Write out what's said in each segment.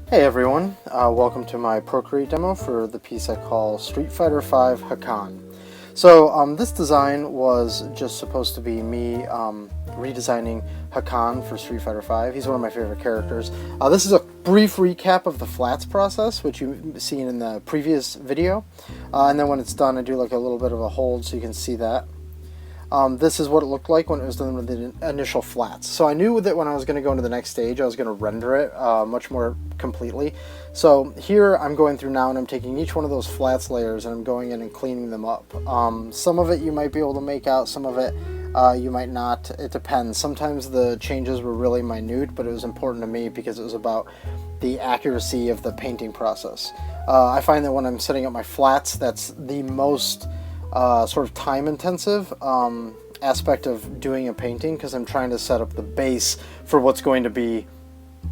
Hey everyone, welcome to my Procreate demo for the piece I call Street Fighter V Hakan. So this design was just supposed to be me redesigning Hakan for Street Fighter V. He's one of my favorite characters. This is a brief recap of the flats process, which you've seen in the previous video. And then when it's done, I do like a little bit of a hold so you can see that. This is what it looked like when it was done with the initial flats. So I knew that when I was going to go into the next stage, I was going to render it much more completely. So here I'm going through now and I'm taking each one of those flats layers and I'm going in and cleaning them up. Some of it you might be able to make out, some of it you might not. It depends. Sometimes the changes were really minute, but it was important to me because it was about the accuracy of the painting process. I find that when I'm setting up my flats, that's the most sort of time-intensive aspect of doing a painting, because I'm trying to set up the base for what's going to be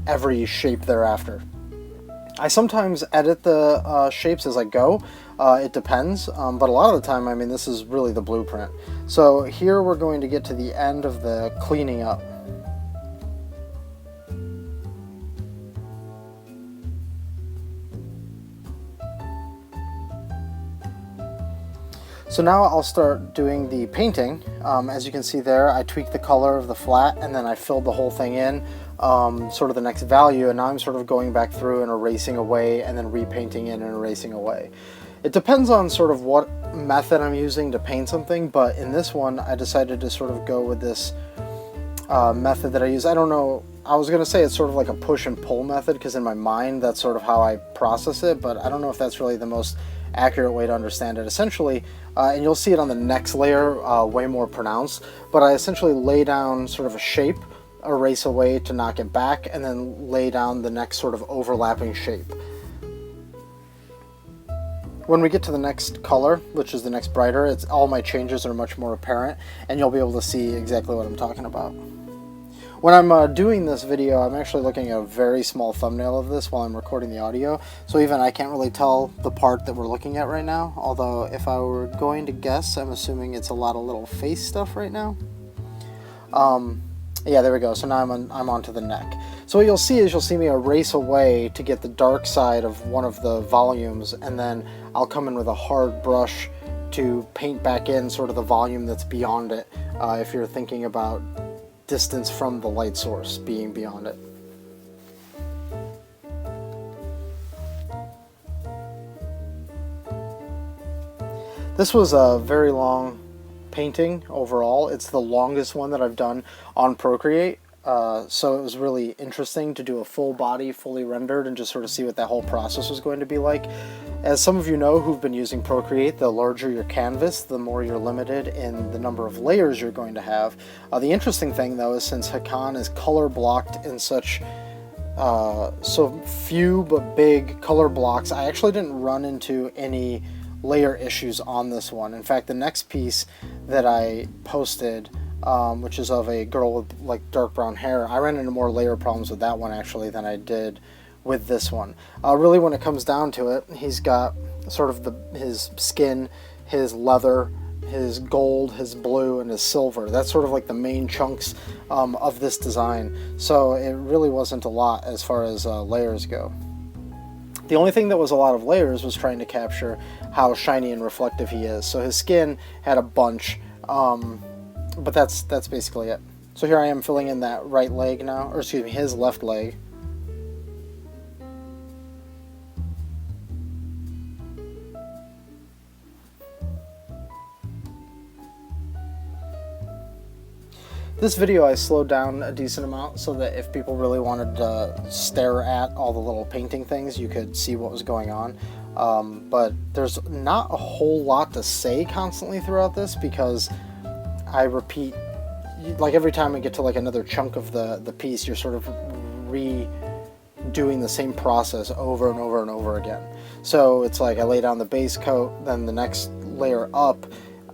every shape thereafter. I sometimes edit the shapes as I go. It depends, but a lot of the time, I mean, this is really the blueprint. So here we're going to get to the end of the cleaning up. So now I'll start doing the painting. As you can see there, I tweaked the color of the flat and then I filled the whole thing in, sort of the next value, and now I'm sort of going back through and erasing away and then repainting in and erasing away. It depends on sort of what method I'm using to paint something, but in this one I decided to sort of go with this method that I use. I don't know, I was going to say it's sort of like a push and pull method, because in my mind that's sort of how I process it, but I don't know if that's really the most accurate way to understand it. Essentially, and you'll see it on the next layer way more pronounced, but I essentially lay down sort of a shape, erase away to knock it back, and then lay down the next sort of overlapping shape. When we get to the next color, which is the next brighter, all my changes are much more apparent, and you'll be able to see exactly what I'm talking about. When I'm doing this video, I'm actually looking at a very small thumbnail of this while I'm recording the audio, so even I can't really tell the part that we're looking at right now, although if I were going to guess, I'm assuming it's a lot of little face stuff right now. Yeah, there we go. So now I'm onto the neck. So what you'll see is you'll see me erase away to get the dark side of one of the volumes, and then I'll come in with a hard brush to paint back in sort of the volume that's beyond it, if you're thinking about distance from the light source being beyond it. This was a very long painting overall. It's the longest one that I've done on Procreate, so it was really interesting to do a full body, fully rendered, and just sort of see what that whole process was going to be like. As some of you know who've been using Procreate, the larger your canvas, the more you're limited in the number of layers you're going to have. The interesting thing, though, is since Hakan is color blocked in such so few but big color blocks, I actually didn't run into any layer issues on this one. In fact, the next piece that I posted, which is of a girl with like dark brown hair, I ran into more layer problems with that one actually than I did with this one. Really, when it comes down to it, he's got sort of his skin, his leather, his gold, his blue, and his silver. That's sort of like the main chunks of this design. So it really wasn't a lot as far as layers go. The only thing that was a lot of layers was trying to capture how shiny and reflective he is. So his skin had a bunch, but that's basically it. So here I am filling in that right leg now, or excuse me, his left leg. This video I slowed down a decent amount so that if people really wanted to stare at all the little painting things, you could see what was going on. But there's not a whole lot to say constantly throughout this, because I repeat, like every time I get to like another chunk of the piece, you're sort of redoing the same process over and over and over again. So it's like I lay down the base coat, then the next layer up,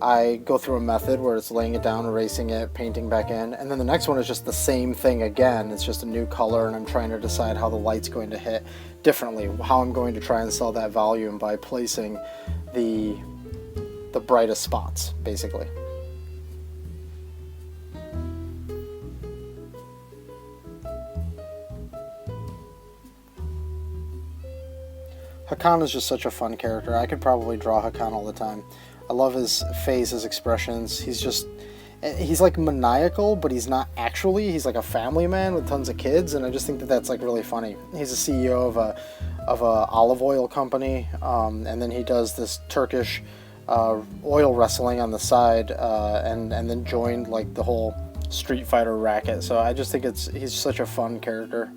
I go through a method where it's laying it down, erasing it, painting back in, and then the next one is just the same thing again. It's just a new color, and I'm trying to decide how the light's going to hit differently, how I'm going to try and sell that volume by placing the brightest spots, basically. Hakan is just such a fun character. I could probably draw Hakan all the time. I love his face, his expressions. He's like maniacal, but he's not actually. He's like a family man with tons of kids, and I just think that that's like really funny. He's a CEO of a olive oil company, and then he does this Turkish oil wrestling on the side, and then joined like the whole Street Fighter racket. So I just think he's such a fun character.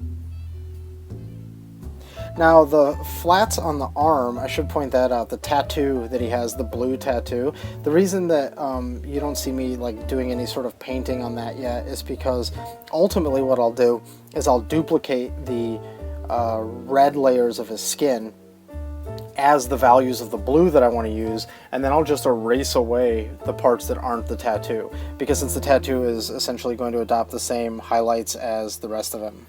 Now, the flats on the arm, I should point that out, the tattoo that he has, the blue tattoo, the reason that you don't see me like doing any sort of painting on that yet is because ultimately what I'll do is I'll duplicate the red layers of his skin as the values of the blue that I want to use, and then I'll just erase away the parts that aren't the tattoo, because since the tattoo is essentially going to adopt the same highlights as the rest of him.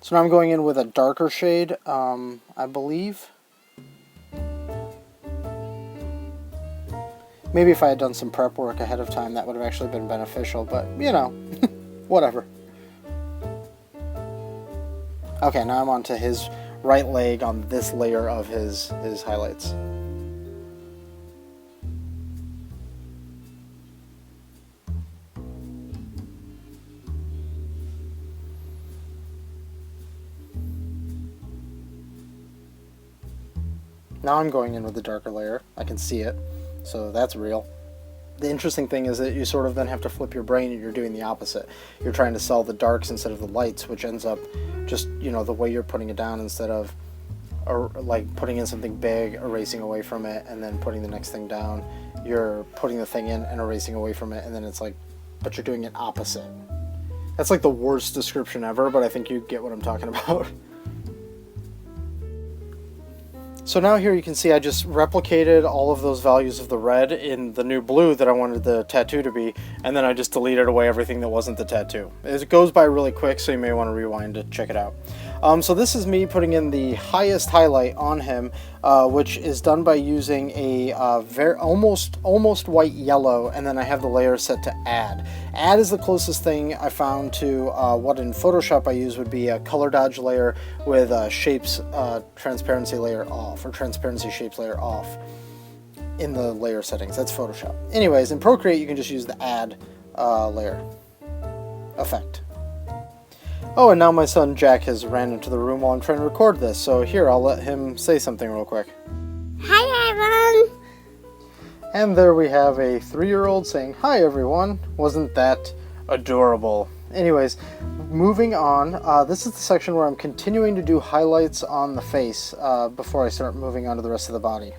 So now I'm going in with a darker shade, I believe. Maybe if I had done some prep work ahead of time, that would have actually been beneficial, but, you know, whatever. Okay, now I'm onto his right leg on this layer of his highlights. Now I'm going in with the darker layer. I can see it, so that's real. The interesting thing is that you sort of then have to flip your brain and you're doing the opposite. You're trying to sell the darks instead of the lights, which ends up just, you know, the way you're putting it down instead of like putting in something big, erasing away from it, and then putting the next thing down. You're putting the thing in and erasing away from it, and then it's like, but you're doing it opposite. That's like the worst description ever, but I think you get what I'm talking about. So now here you can see I just replicated all of those values of the red in the new blue that I wanted the tattoo to be, and then I just deleted away everything that wasn't the tattoo. It goes by really quick, so you may want to rewind to check it out. So this is me putting in the highest highlight on him, which is done by using a almost white yellow, and then I have the layer set to add. Add is the closest thing I found to what in Photoshop I use would be a color dodge layer with shapes transparency layer off, or transparency shapes layer off in the layer settings. That's Photoshop. Anyways, in Procreate you can just use the add layer effect. Oh, and now my son Jack has ran into the room while I'm trying to record this, so here, I'll let him say something real quick. Hi, everyone! And there we have a 3-year-old saying, "Hi, everyone." Wasn't that adorable? Anyways, moving on, this is the section where I'm continuing to do highlights on the face before I start moving on to the rest of the body.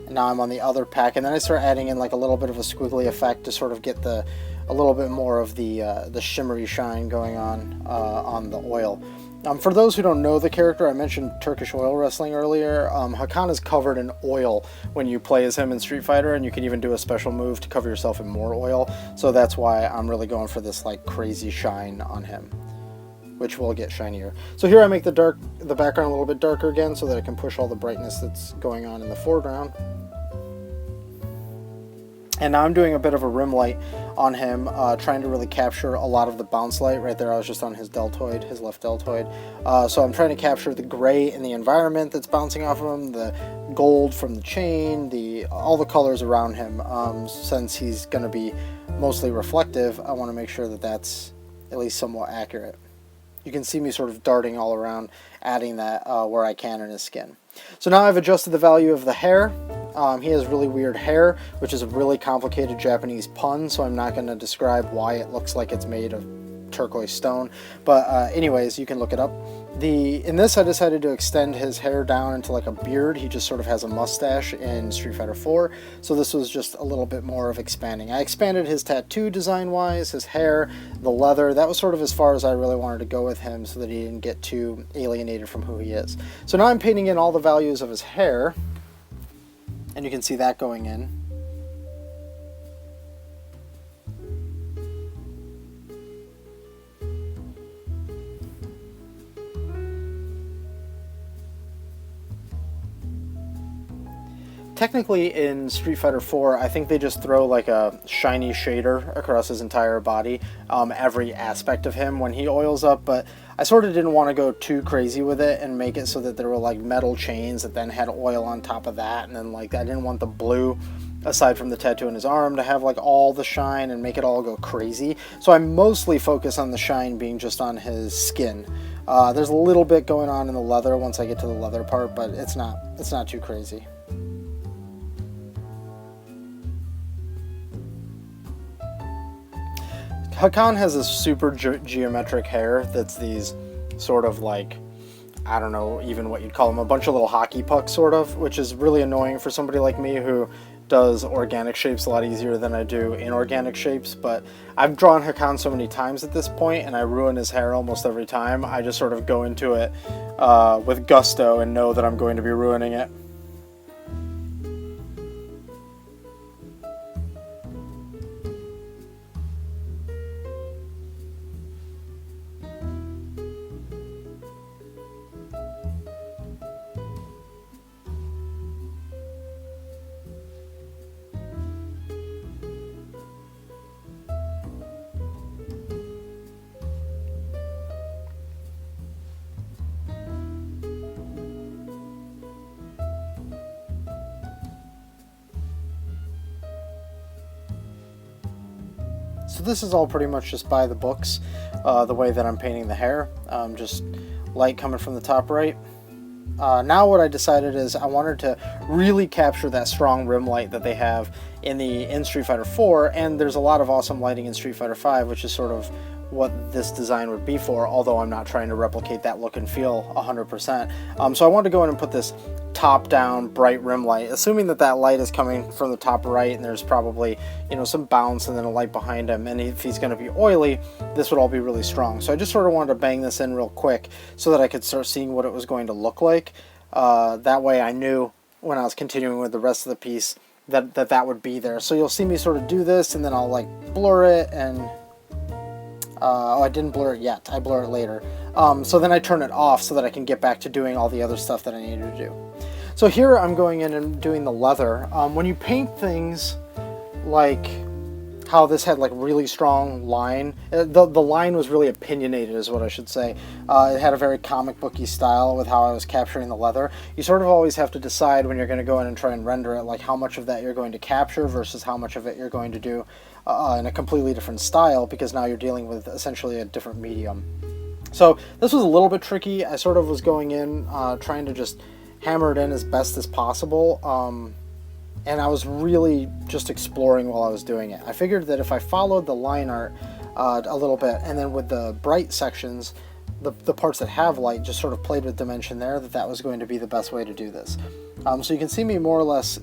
And now I'm on the other pack, and then I start adding in like a little bit of a squiggly effect to sort of get a little bit more of the shimmery shine going on the oil. For those who don't know the character, I mentioned Turkish oil wrestling earlier. Hakan is covered in oil when you play as him in Street Fighter, and you can even do a special move to cover yourself in more oil. So that's why I'm really going for this like crazy shine on him, which will get shinier. So here I make the background a little bit darker again so that I can push all the brightness that's going on in the foreground. And now I'm doing a bit of a rim light on him, trying to really capture a lot of the bounce light. Right there I was just on his deltoid, his left deltoid. So I'm trying to capture the gray in the environment that's bouncing off of him, the gold from the chain, all the colors around him. Since he's going to be mostly reflective, I want to make sure that that's at least somewhat accurate. You can see me sort of darting all around, adding that where I can in his skin. So now I've adjusted the value of the hair. He has really weird hair, which is a really complicated Japanese pun, so I'm not going to describe why it looks like it's made of turquoise stone. But anyways, you can look it up. In this, I decided to extend his hair down into like a beard. He just sort of has a mustache in Street Fighter 4, so this was just a little bit more of expanding. I expanded his tattoo design-wise, his hair, the leather. That was sort of as far as I really wanted to go with him so that he didn't get too alienated from who he is. So now I'm painting in all the values of his hair, and you can see that going in. technically in Street Fighter 4, I think they just throw like a shiny shader across his entire body, every aspect of him when he oils up, but I sort of didn't want to go too crazy with it and make it so that there were like metal chains that then had oil on top of that, and then like I didn't want the blue, aside from the tattoo in his arm, to have like all the shine and make it all go crazy. So I mostly focus on the shine being just on his skin. There's a little bit going on in the leather once I get to the leather part, but it's not too crazy. Hakan has this super geometric hair that's these sort of like, I don't know even what you'd call them, a bunch of little hockey pucks sort of, which is really annoying for somebody like me who does organic shapes a lot easier than I do inorganic shapes. But I've drawn Hakan so many times at this point, and I ruin his hair almost every time. I just sort of go into it with gusto and know that I'm going to be ruining it. So this is all pretty much just by the books, the way that I'm painting the hair, just light coming from the top right. Now what I decided is I wanted to really capture that strong rim light that they have in Street Fighter 4, and there's a lot of awesome lighting in Street Fighter 5, which is sort of what this design would be for, although I'm not trying to replicate that look and feel 100%. So I wanted to go in and put this top-down bright rim light, assuming that that light is coming from the top right, and there's probably, you know, some bounce and then a light behind him, and if he's going to be oily, this would all be really strong. So I just sort of wanted to bang this in real quick so that I could start seeing what it was going to look like. That way I knew when I was continuing with the rest of the piece that would be there. So you'll see me sort of do this, and then I'll like blur it, and oh, I didn't blur it yet. I blur it later. So then I turn it off so that I can get back to doing all the other stuff that I needed to do. So here I'm going in and doing the leather. When you paint things like how this had like really strong line, the line was really opinionated is what I should say. It had a very comic booky style with how I was capturing the leather. You sort of always have to decide when you're going to go in and try and render it, like how much of that you're going to capture versus how much of it you're going to do in a completely different style, because now you're dealing with essentially a different medium. So this was a little bit tricky. I sort of was going in trying to just hammer it in as best as possible, and I was really just exploring while I was doing it. I figured that if I followed the line art a little bit, and then with the bright sections, the parts that have light, just sort of played with dimension there, that was going to be the best way to do this. So you can see me more or less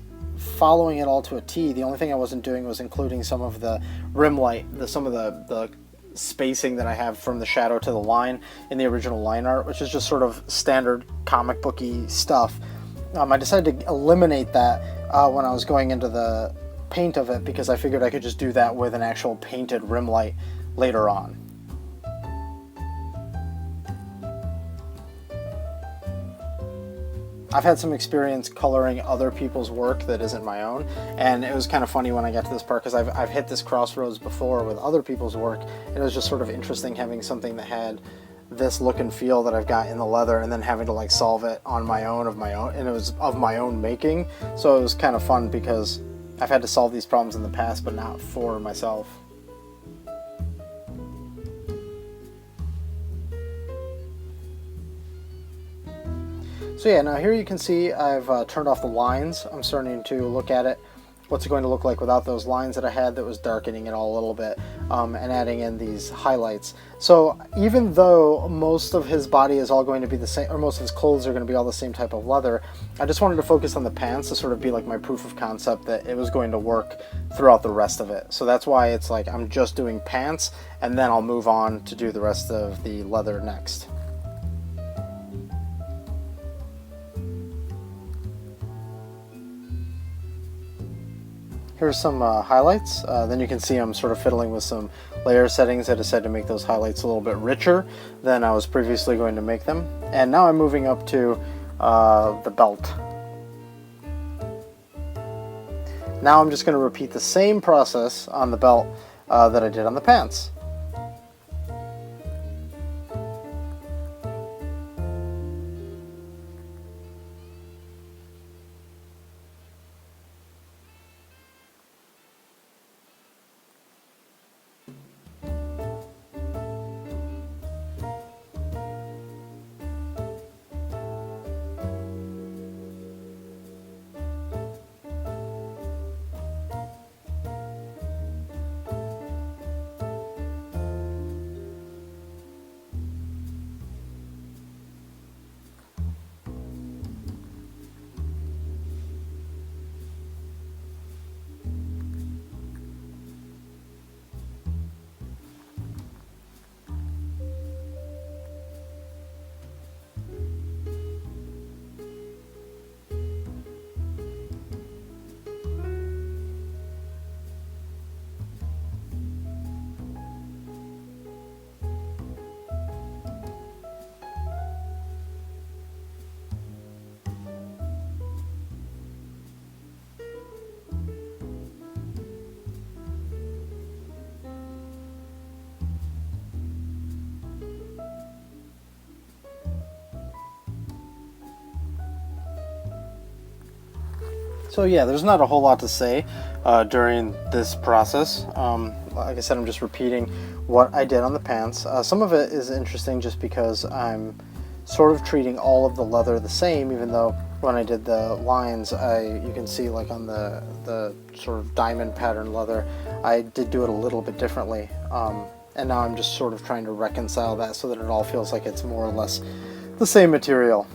following it all to a T. The only thing I wasn't doing was including some of the rim light, some of the spacing that I have from the shadow to the line in the original line art, which is just sort of standard comic booky stuff. I decided to eliminate that when I was going into the paint of it, because I figured I could just do that with an actual painted rim light later on. I've had some experience coloring other people's work that isn't my own, and it was kind of funny when I got to this part, because I've hit this crossroads before with other people's work, and it was just sort of interesting having something that had this look and feel that I've got in the leather, and then having to like solve it on my own, and it was of my own making. So it was kind of fun because I've had to solve these problems in the past, but not for myself. So yeah, now here you can see I've turned off the lines. I'm starting to look at it, what's it going to look like without those lines that I had that was darkening it all a little bit, and adding in these highlights. So even though most of his body is all going to be the same, or most of his clothes are going to be all the same type of leather, I just wanted to focus on the pants to sort of be like my proof of concept that it was going to work throughout the rest of it. So that's why it's like I'm just doing pants, and then I'll move on to do the rest of the leather next. Here's some highlights. Then you can see I'm sort of fiddling with some layer settings. I decided to make those highlights a little bit richer than I was previously going to make them. And now I'm moving up to the belt. Now I'm just going to repeat the same process on the belt that I did on the pants. So yeah, there's not a whole lot to say during this process. Like I said, I'm just repeating what I did on the pants. Some of it is interesting just because I'm sort of treating all of the leather the same, even though when I did the lines, you can see like on the sort of diamond pattern leather, I did do it a little bit differently. And now I'm just sort of trying to reconcile that so that it all feels like it's more or less the same material.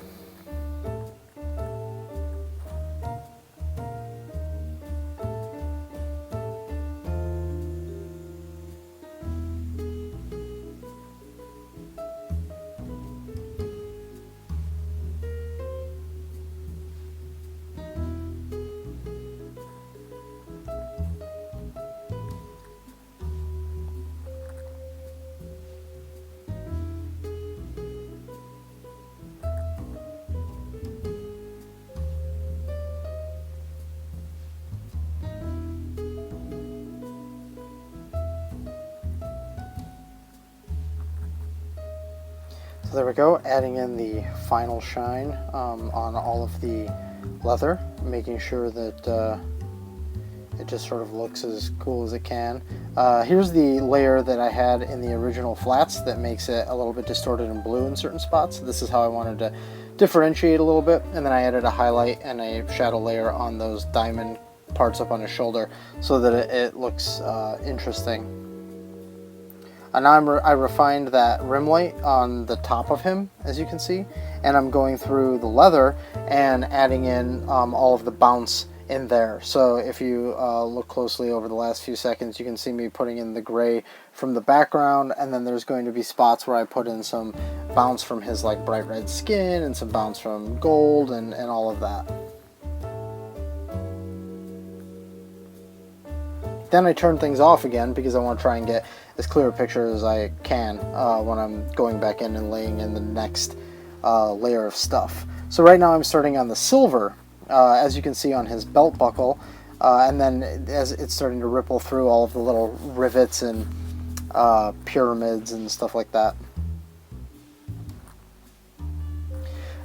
So there we go, adding in the final shine on all of the leather, making sure that it just sort of looks as cool as it can. Here's the layer that I had in the original flats that makes it a little bit distorted and blue in certain spots. This is how I wanted to differentiate a little bit, and then I added a highlight and a shadow layer on those diamond parts up on his shoulder so that it looks interesting. And now I refined that rim light on the top of him, as you can see, and I'm going through the leather and adding in all of the bounce in there. So if you look closely over the last few seconds, you can see me putting in the gray from the background, and then there's going to be spots where I put in some bounce from his like bright red skin and some bounce from gold and all of that. Then I turn things off again because I want to try and get as clear a picture as I can when I'm going back in and laying in the next layer of stuff. So right now I'm starting on the silver, as you can see on his belt buckle, and then as it's starting to ripple through all of the little rivets and pyramids and stuff like that.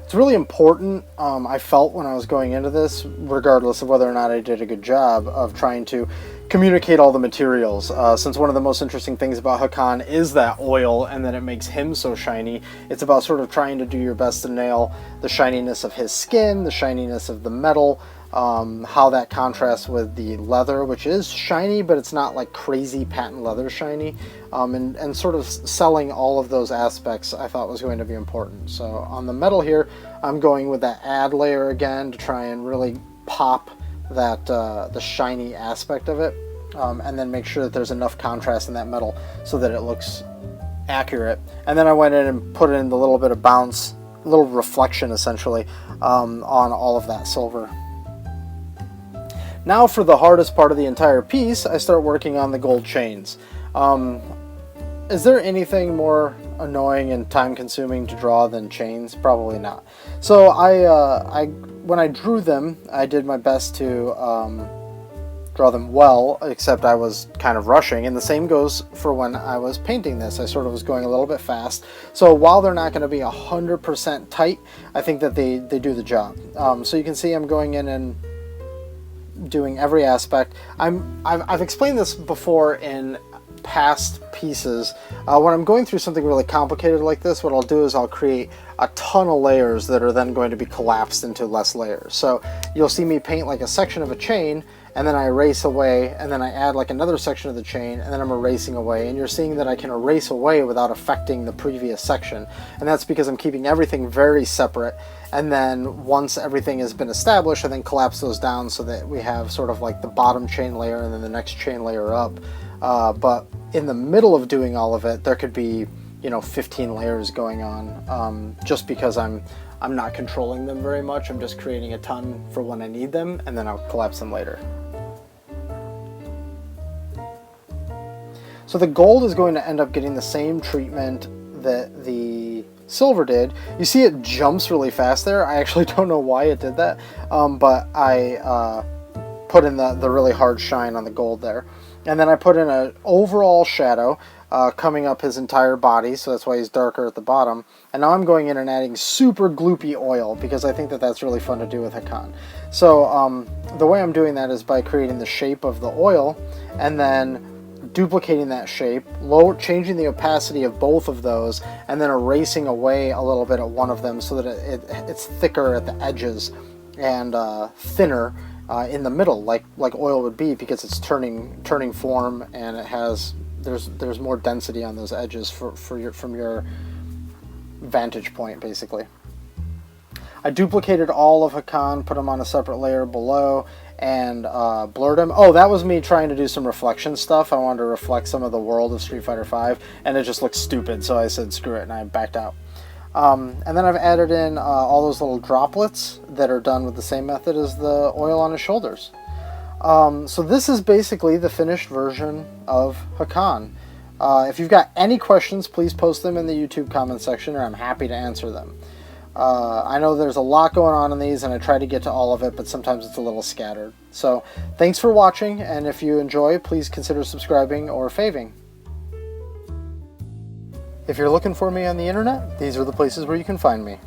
It's really important, I felt when I was going into this, regardless of whether or not I did a good job of trying to communicate all the materials, since one of the most interesting things about Hakan is that oil and that it makes him so shiny. It's about sort of trying to do your best to nail the shininess of his skin, the shininess of the metal, how that contrasts with the leather, which is shiny, but it's not like crazy patent leather shiny, and sort of selling all of those aspects I thought was going to be important. So on the metal here, I'm going with that add layer again to try and really pop that the shiny aspect of it, and then make sure that there's enough contrast in that metal so that it looks accurate. And then I went in and put in the little bit of bounce, a little reflection essentially, on all of that silver. Now for the hardest part of the entire piece, I start working on the gold chains. Is there anything more annoying and time consuming to draw than chains? Probably not. So when I drew them, I did my best to draw them well, except I was kind of rushing, and the same goes for when I was painting this. I sort of was going a little bit fast. So while they're not going to be 100% tight, I think that they do the job. So you can see I'm going in and doing every aspect. I've explained this before in past pieces. When I'm going through something really complicated like this, what I'll do is I'll create a ton of layers that are then going to be collapsed into less layers. So you'll see me paint like a section of a chain, and then I erase away, and then I add like another section of the chain, and then I'm erasing away, and you're seeing that I can erase away without affecting the previous section. And that's because I'm keeping everything very separate, and then once everything has been established, I then collapse those down so that we have sort of like the bottom chain layer and then the next chain layer up. But in the middle of doing all of it, there could be, 15 layers going on, just because I'm not controlling them very much. I'm just creating a ton for when I need them, and then I'll collapse them later. So the gold is going to end up getting the same treatment that the silver did. You see it jumps really fast there. I actually don't know why it did that, but I put in the really hard shine on the gold there. And then I put in an overall shadow coming up his entire body, so that's why he's darker at the bottom. And now I'm going in and adding super gloopy oil, because I think that that's really fun to do with Hakan. So the way I'm doing that is by creating the shape of the oil, and then duplicating that shape, changing the opacity of both of those, and then erasing away a little bit at one of them so that it's thicker at the edges and thinner in the middle, like oil would be, because it's turning form, and it has there's more density on those edges from your vantage point, basically. I duplicated all of Hakan, put him on a separate layer below, and blurred him. Oh, that was me trying to do some reflection stuff. I wanted to reflect some of the world of Street Fighter V, and it just looked stupid, so I said screw it, and I backed out. And then I've added in all those little droplets that are done with the same method as the oil on his shoulders. So this is basically the finished version of Hakan. If you've got any questions, please post them in the YouTube comment section, or I'm happy to answer them. I know there's a lot going on in these, and I try to get to all of it, but sometimes it's a little scattered. So thanks for watching, and if you enjoy, please consider subscribing or faving. If you're looking for me on the internet, these are the places where you can find me.